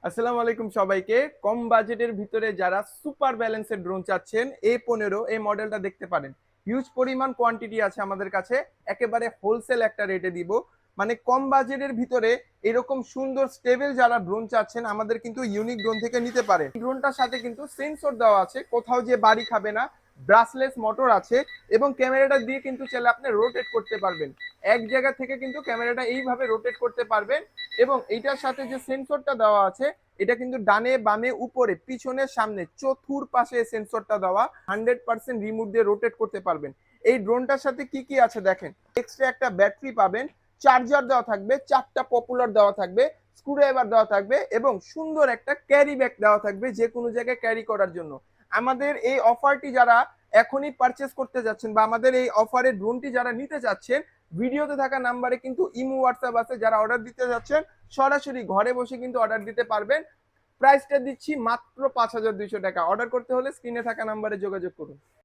আসসালামু আলাইকুম সবাইকে। কম বাজেটের ভিতরে যারা সুপার ব্যালেন্সের ড্রোন চাচ্ছেন, A15 এই মডেলটা দেখতে পারেন। হিউজ পরিমাণ কোয়ান্টিটি আছে আমাদের কাছে। একেবারে হোলসেল একটা রেটে দিব। মানে কম বাজেটের ভিতরে এরকম সুন্দর স্টেবল যারা ড্রোন চাচ্ছেন আমাদের কিন্তু ইউনিক ড্রোন থেকে নিতে পারেন। ড্রোনটার সাথে কিন্তু সেন্সর দেওয়া আছে, কোথাও যে বাড়ি খাবে না। ব্রাসলেস মোটর আছে এবং ক্যামেরাটা দিয়ে কিন্তু চাইলে আপনি রোটেট করতে পারবেন। এক জায়গা থেকে কিন্তু ক্যামেরাটা এইভাবে রোটেট করতে পারবেন। এবং এইটার সাথে যে সেন্সরটা দেওয়া আছে এটা কিন্তু ডানে বামে উপরে পিছনে সামনে চতুর্পাশে সেন্সরটা দেওয়া। 100% রিমোট দিয়ে রোটেট করতে পারবেন। এই ড্রোনটার সাথে কি কি আছে দেখেন। এক্সট্রা একটা ব্যাটারি পাবেন, চার্জার দেওয়া থাকবে, 4টা পপুলার দেওয়া থাকবে, স্ক্রুড্রাইভার দেওয়া থাকবে এবং সুন্দর একটা ক্যারি ব্যাগ দেওয়া থাকবে যে কোনো জায়গায় ক্যারি করার জন্য। আমাদের এই অফারটি যারা এখনই পারচেস করতে যাচ্ছেন বা আমাদের এই অফারের ড্রোনটি যারা নিতে চাচ্ছেন, ভিডিওতে থাকা নাম্বারে কিন্তু ইমো হোয়াটসঅ্যাপ আছে। যারা অর্ডার দিতে যাচ্ছেন সরাসরি ঘরে বসে কিন্তু অর্ডার দিতে পারবেন। প্রাইসটা দিচ্ছি মাত্র 5,200 টাকা। অর্ডার করতে হলে স্ক্রিনে থাকা নাম্বারে যোগাযোগ করুন।